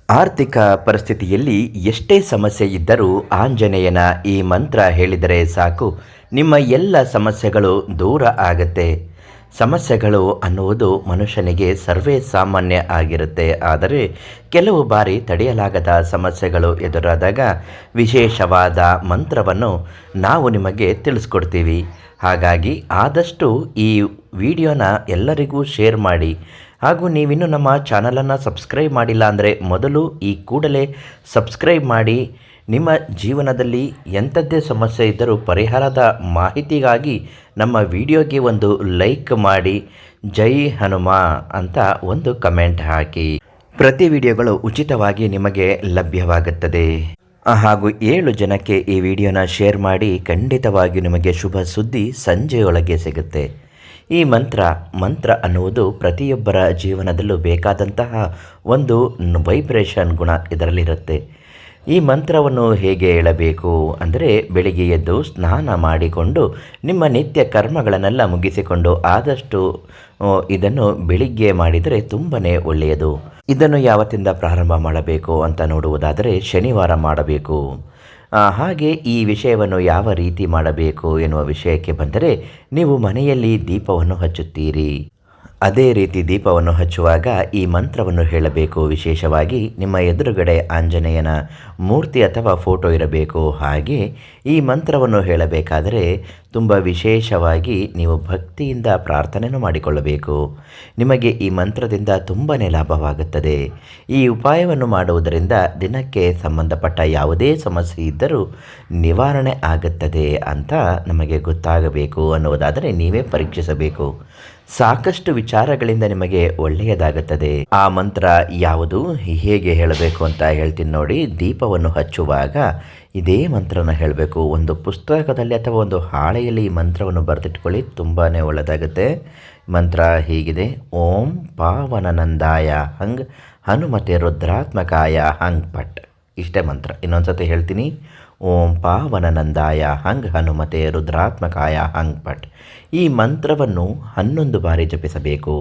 ಆರ್ಥಿಕ ಪರಿಸ್ಥಿತಿಯಲ್ಲಿ ಎಷ್ಟೇ ಸಮಸ್ಯೆ ಇದ್ದರೂ ಆಂಜನೇಯನ ಈ ಮಂತ್ರ ಹೇಳಿದರೆ ಸಾಕು, ನಿಮ್ಮ ಎಲ್ಲ ಸಮಸ್ಯೆಗಳು ದೂರ ಆಗತ್ತೆ. ಸಮಸ್ಯೆಗಳು ಅನ್ನುವುದು ಮನುಷ್ಯನಿಗೆ ಸರ್ವೇ ಸಾಮಾನ್ಯ ಆಗಿರುತ್ತೆ. ಆದರೆ ಕೆಲವು ಬಾರಿ ತಡೆಯಲಾಗದ ಸಮಸ್ಯೆಗಳು ಎದುರಾದಾಗ ವಿಶೇಷವಾದ ಮಂತ್ರವನ್ನು ನಾವು ನಿಮಗೆ ತಿಳಿಸ್ಕೊಡ್ತೀವಿ. ಹಾಗಾಗಿ ಆದಷ್ಟು ಈ ವಿಡಿಯೋನ ಎಲ್ಲರಿಗೂ ಶೇರ್ ಮಾಡಿ. ಹಾಗೂ ನೀವಿನ್ನೂ ನಮ್ಮ ಚಾನಲನ್ನು ಸಬ್ಸ್ಕ್ರೈಬ್ ಮಾಡಿಲ್ಲ ಅಂದರೆ ಮೊದಲು ಈ ಕೂಡಲೇ ಸಬ್ಸ್ಕ್ರೈಬ್ ಮಾಡಿ. ನಿಮ್ಮ ಜೀವನದಲ್ಲಿ ಎಂಥದ್ದೇ ಸಮಸ್ಯೆ ಇದ್ದರೂ ಪರಿಹಾರದ ಮಾಹಿತಿಗಾಗಿ ನಮ್ಮ ವಿಡಿಯೋಗೆ ಒಂದು ಲೈಕ್ ಮಾಡಿ, ಜೈ ಹನುಮ ಅಂತ ಒಂದು ಕಮೆಂಟ್ ಹಾಕಿ. ಪ್ರತಿ ವಿಡಿಯೋಗಳು ಉಚಿತವಾಗಿ ನಿಮಗೆ ಲಭ್ಯವಾಗುತ್ತದೆ. ಹಾಗೂ 7 ಜನಕ್ಕೆ ಈ ವಿಡಿಯೋನ ಶೇರ್ ಮಾಡಿ. ಖಂಡಿತವಾಗಿ ನಿಮಗೆ ಶುಭ ಸುದ್ದಿ ಸಂಜೆಯೊಳಗೆ ಸಿಗುತ್ತೆ. ಈ ಮಂತ್ರ ಅನ್ನುವುದು ಪ್ರತಿಯೊಬ್ಬರ ಜೀವನದಲ್ಲೂ ಬೇಕಾದಂತಹ ಒಂದು ವೈಬ್ರೇಷನ್ ಗುಣ ಇದರಲ್ಲಿರುತ್ತೆ. ಈ ಮಂತ್ರವನ್ನು ಹೇಗೆ ಹೇಳಬೇಕು ಅಂದರೆ, ಬೆಳಿಗ್ಗೆ ಎದ್ದು ಸ್ನಾನ ಮಾಡಿಕೊಂಡು ನಿಮ್ಮ ನಿತ್ಯ ಕರ್ಮಗಳನ್ನೆಲ್ಲ ಮುಗಿಸಿಕೊಂಡು ಆದಷ್ಟು ಇದನ್ನು ಬೆಳಿಗ್ಗೆ ಮಾಡಿದರೆ ತುಂಬಾ ಒಳ್ಳೆಯದು. ಇದನ್ನು ಯಾವತ್ತಿಂದ ಪ್ರಾರಂಭ ಮಾಡಬೇಕು ಅಂತ ನೋಡುವುದಾದರೆ ಶನಿವಾರ ಮಾಡಬೇಕು. ಹಾಗೆ ಈ ವಿಷಯವನ್ನು ಯಾವ ರೀತಿ ಮಾಡಬೇಕು ಎನ್ನುವ ವಿಷಯಕ್ಕೆ ಬಂದರೆ, ನೀವು ಮನೆಯಲ್ಲಿ ದೀಪವನ್ನು ಹಚ್ಚುತ್ತೀರಿ. ಅದೇ ರೀತಿ ದೀಪವನ್ನು ಹಚ್ಚುವಾಗ ಈ ಮಂತ್ರವನ್ನು ಹೇಳಬೇಕು. ವಿಶೇಷವಾಗಿ ನಿಮ್ಮ ಎದುರುಗಡೆ ಆಂಜನೇಯನ ಮೂರ್ತಿ ಅಥವಾ ಫೋಟೋ ಇರಬೇಕು. ಹಾಗೆ ಈ ಮಂತ್ರವನ್ನು ಹೇಳಬೇಕಾದರೆ ತುಂಬ ವಿಶೇಷವಾಗಿ ನೀವು ಭಕ್ತಿಯಿಂದ ಪ್ರಾರ್ಥನೆಯನ್ನು ಮಾಡಿಕೊಳ್ಳಬೇಕು. ನಿಮಗೆ ಈ ಮಂತ್ರದಿಂದ ತುಂಬಾ ಲಾಭವಾಗುತ್ತದೆ. ಈ ಉಪಾಯವನ್ನು ಮಾಡುವುದರಿಂದ ದಿನಕ್ಕೆ ಸಂಬಂಧಪಟ್ಟ ಯಾವುದೇ ಸಮಸ್ಯೆ ಇದ್ದರೂ ನಿವಾರಣೆ ಆಗುತ್ತದೆ ಅಂತ ನಮಗೆ ಗೊತ್ತಾಗಬೇಕು ಅನ್ನುವುದಾದರೆ ನೀವೇ ಪರೀಕ್ಷಿಸಬೇಕು. ಸಾಕಷ್ಟು ವಿಚಾರಗಳಿಂದ ನಿಮಗೆ ಒಳ್ಳೆಯದಾಗುತ್ತದೆ. ಆ ಮಂತ್ರ ಯಾವುದು, ಹೇಗೆ ಹೇಳಬೇಕು ಅಂತ ಹೇಳ್ತೀನಿ ನೋಡಿ. ದೀಪವನ್ನು ಹಚ್ಚುವಾಗ ಇದೇ ಮಂತ್ರನ ಹೇಳಬೇಕು. ಒಂದು ಪುಸ್ತಕದಲ್ಲಿ ಅಥವಾ ಒಂದು ಹಾಳೆಯಲ್ಲಿ ಈ ಮಂತ್ರವನ್ನು ಬರೆದಿಟ್ಕೊಳ್ಳಿ, ತುಂಬಾ ಒಳ್ಳೆಯದಾಗುತ್ತೆ. ಮಂತ್ರ ಹೀಗಿದೆ: ಓಂ ಪಾವನನಂದಾಯ ಹಂಗ್ ಹನುಮತೆ ರುದ್ರಾತ್ಮಕಾಯ ಹಂಗ್ ಪಟ್. ಇಷ್ಟೇ ಮಂತ್ರ. ಇನ್ನೊಂದು ಸತಿ ಹೇಳ್ತೀನಿ: ಓಂ ಪಾವನನಂದಾಯ ಹಂಗ್ ಹನುಮತೆ ರುದ್ರಾತ್ಮಕಾಯ ಹಂಗ್ ಪಟ್. ಈ ಮಂತ್ರವನ್ನು 11 ಬಾರಿ ಜಪಿಸಬೇಕು.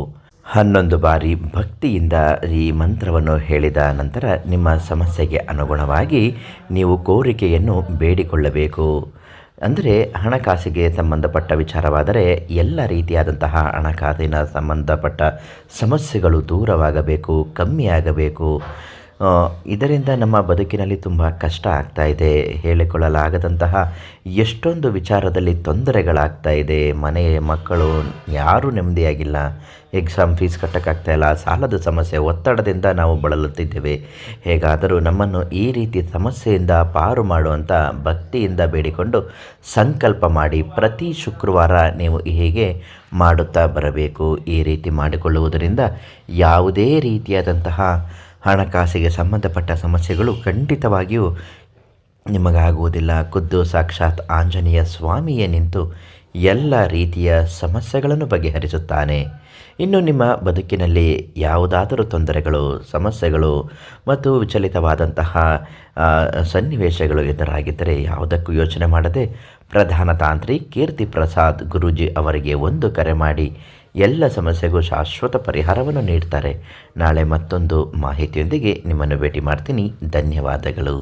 11 ಬಾರಿ ಭಕ್ತಿಯಿಂದ ಈ ಮಂತ್ರವನ್ನು ಹೇಳಿದ ನಂತರ ನಿಮ್ಮ ಸಮಸ್ಯೆಗೆ ಅನುಗುಣವಾಗಿ ನೀವು ಕೋರಿಕೆಯನ್ನು ಬೇಡಿಕೊಳ್ಳಬೇಕು. ಅಂದರೆ ಹಣಕಾಸಿಗೆ ಸಂಬಂಧಪಟ್ಟ ವಿಚಾರವಾದರೆ ಎಲ್ಲ ರೀತಿಯಾದಂತಹ ಹಣಕಾಸಿನ ಸಂಬಂಧಪಟ್ಟ ಸಮಸ್ಯೆಗಳು ದೂರವಾಗಬೇಕು, ಕಮ್ಮಿಯಾಗಬೇಕು. ಇದರಿಂದ ನಮ್ಮ ಬದುಕಿನಲ್ಲಿ ತುಂಬ ಕಷ್ಟ ಆಗ್ತಾ ಇದೆ. ಹೇಳಿಕೊಳ್ಳಲಾಗದಂತಹ ಎಷ್ಟೊಂದು ವಿಚಾರದಲ್ಲಿ ತೊಂದರೆಗಳಾಗ್ತಾ ಇದೆ. ಮನೆಯ ಮಕ್ಕಳು ಯಾರೂ ನೆಮ್ಮದಿಯಾಗಿಲ್ಲ. Exam fees ಕಟ್ಟೋಕ್ಕಾಗ್ತಾಯಿಲ್ಲ. ಸಾಲದ ಸಮಸ್ಯೆ, ಒತ್ತಡದಿಂದ ನಾವು ಬಳಲುತ್ತಿದ್ದೇವೆ. ಹೇಗಾದರೂ ನಮ್ಮನ್ನು ಈ ರೀತಿ ಸಮಸ್ಯೆಯಿಂದ ಪಾರು ಮಾಡುವಂಥ ಭಕ್ತಿಯಿಂದ ಬೇಡಿಕೊಂಡು ಸಂಕಲ್ಪ ಮಾಡಿ ಪ್ರತಿ ಶುಕ್ರವಾರ ನೀವು ಹೀಗೆ ಮಾಡುತ್ತಾ ಬರಬೇಕು. ಈ ರೀತಿ ಮಾಡಿಕೊಳ್ಳುವುದರಿಂದ ಯಾವುದೇ ರೀತಿಯಾದಂತಹ ಹಣಕಾಸಿಗೆ ಸಂಬಂಧಪಟ್ಟ ಸಮಸ್ಯೆಗಳು ಖಂಡಿತವಾಗಿಯೂ ನಿಮಗಾಗುವುದಿಲ್ಲ. ಖುದ್ದು ಸಾಕ್ಷಾತ್ ಆಂಜನೇಯ ಸ್ವಾಮಿಯೇ ನಿಂತು ಎಲ್ಲ ರೀತಿಯ ಸಮಸ್ಯೆಗಳನ್ನು ಬಗೆಹರಿಸುತ್ತಾನೆ. ಇನ್ನು ನಿಮ್ಮ ಬದುಕಿನಲ್ಲಿ ಯಾವುದಾದರೂ ತೊಂದರೆಗಳು, ಸಮಸ್ಯೆಗಳು ಮತ್ತು ವಿಚಲಿತವಾದಂತಹ ಸನ್ನಿವೇಶಗಳು ಎದುರಾಗಿದ್ದರೆ ಯಾವುದಕ್ಕೂ ಯೋಚನೆ ಮಾಡದೆ ಪ್ರಧಾನ ತಾಂತ್ರಿ ಕೀರ್ತಿ ಪ್ರಸಾದ್ ಗುರೂಜಿ ಅವರಿಗೆ ಒಂದು ಕರೆ ಮಾಡಿ ಎಲ್ಲ ಸಮಸ್ಯೆಗೂ ಶಾಶ್ವತ ಪರಿಹಾರವನ್ನು ನೀಡ್ತಾರೆ. ನಾಳೆ ಮತ್ತೊಂದು ಮಾಹಿತಿಯೊಂದಿಗೆ ನಿಮ್ಮನ್ನು ಭೇಟಿ ಮಾಡ್ತೀನಿ. ಧನ್ಯವಾದಗಳು.